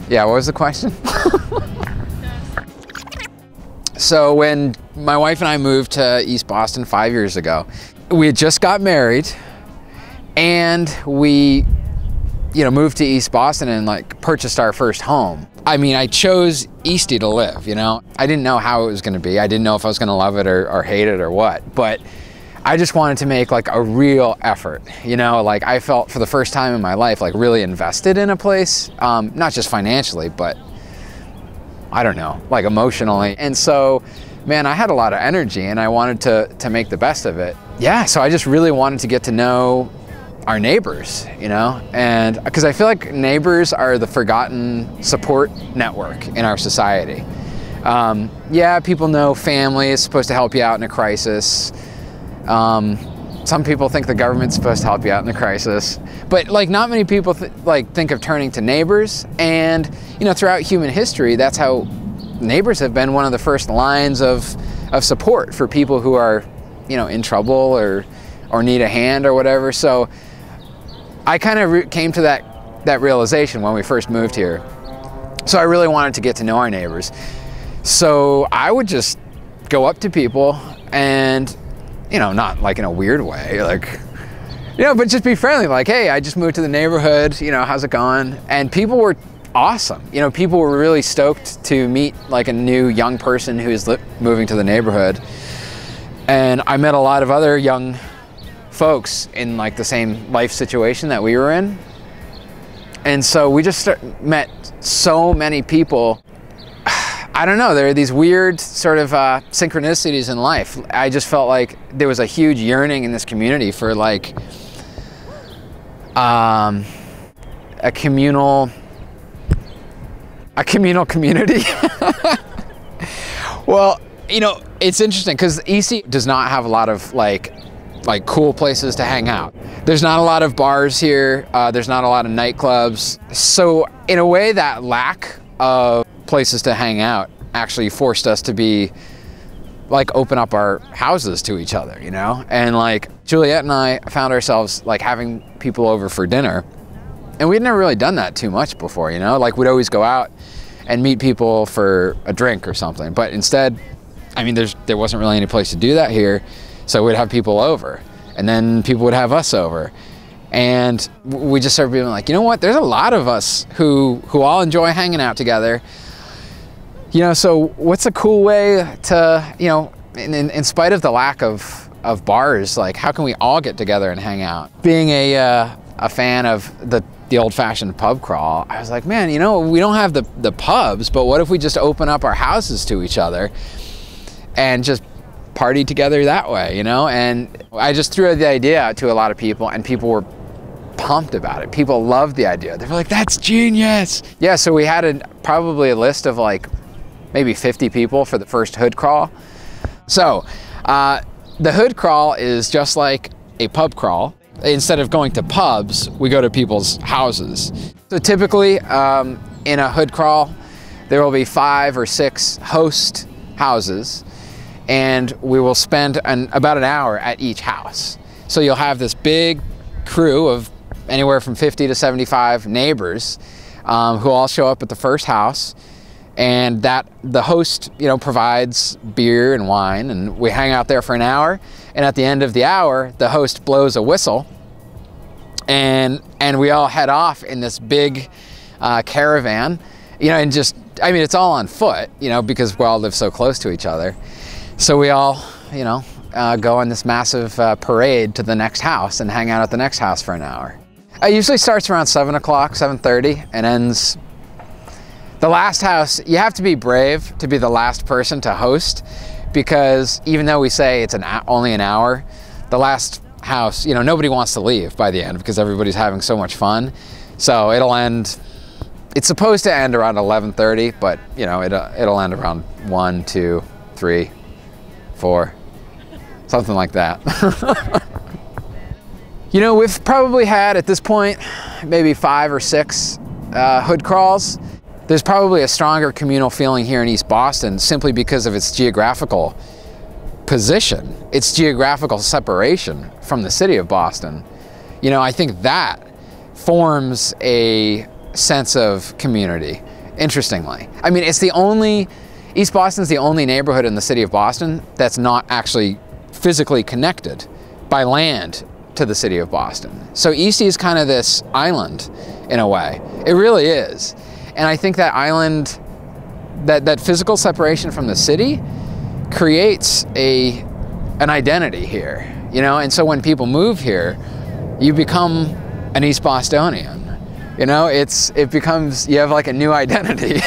Yeah, what was the question? So when my wife and I moved to East Boston 5 years ago, we had just got married, and we, moved to East Boston and like purchased our first home. I mean, I chose Eastie to live, I didn't know how it was gonna be. I didn't know if I was gonna love it or hate it or what, but I just wanted to make like a real effort, like I felt for the first time in my life, like really invested in a place, not just financially, but I don't know, like emotionally. And so, man, I had a lot of energy and I wanted to make the best of it. Yeah, so I just really wanted to get to know our neighbors, and because I feel like neighbors are the forgotten support network in our society. Yeah, people know family is supposed to help you out in a crisis. Some people think the government's supposed to help you out in a crisis, but like not many people think of turning to neighbors. And throughout human history, that's how neighbors have been one of the first lines of support for people who are in trouble or need a hand or whatever. So I kind of came to that realization when we first moved here. So I really wanted to get to know our neighbors. So I would just go up to people and not like in a weird way, like, but just be friendly, like, hey, I just moved to the neighborhood, how's it going? And people were awesome. People were really stoked to meet like a new young person who's moving to the neighborhood. And I met a lot of other young folks in like the same life situation that we were in. And so we just met so many people. I don't know, there are these weird sort of synchronicities in life. I just felt like there was a huge yearning in this community for like a communal community. Well, it's interesting because Eastie does not have a lot of like cool places to hang out. There's not a lot of bars here. There's not a lot of nightclubs. So in a way, that lack of places to hang out actually forced us to be like open up our houses to each other, and like Juliet and I found ourselves like having people over for dinner, and we'd never really done that too much before, like we'd always go out and meet people for a drink or something, but instead, I mean, there wasn't really any place to do that here, so we'd have people over, and then people would have us over. And we just started being like, there's a lot of us who all enjoy hanging out together. So what's a cool way to, in spite of the lack of bars, like how can we all get together and hang out? Being a fan of the old-fashioned pub crawl, I was like, man, we don't have the pubs, but what if we just open up our houses to each other and just party together that way, And I just threw the idea out to a lot of people, and people were pumped about it. People loved the idea. They were like, that's genius. Yeah, so we had probably a list of like maybe 50 people for the first hood crawl. So the hood crawl is just like a pub crawl. Instead of going to pubs, we go to people's houses. So typically in a hood crawl, there will be 5 or 6 host houses, and we will spend about an hour at each house. So you'll have this big crew of anywhere from 50 to 75 neighbors who all show up at the first house, and that the host provides beer and wine, and we hang out there for an hour, and at the end of the hour the host blows a whistle, and we all head off in this big caravan, and just, I mean, it's all on foot, because we all live so close to each other. So we all go on this massive parade to the next house and hang out at the next house for an hour. It usually starts around 7 o'clock, 7:30, and ends. The last house, you have to be brave to be the last person to host, because even though we say it's only an hour, the last house, nobody wants to leave by the end because everybody's having so much fun. So it'll end, it's supposed to end around 11:30, but it'll end around 1, 2, 3, 4, something like that. We've probably had at this point maybe 5 or 6 hood crawls. There's probably a stronger communal feeling here in East Boston simply because of its geographical position, its geographical separation from the city of Boston. I think that forms a sense of community. interestingly. I mean, East Boston's the only neighborhood in the city of Boston that's not actually physically connected by land to the city of Boston. So Eastie is kind of this island in a way. It really is. And I think that island, that physical separation from the city creates an identity here, you know? And so when people move here, you become an East Bostonian. You know, it becomes, you have like a new identity.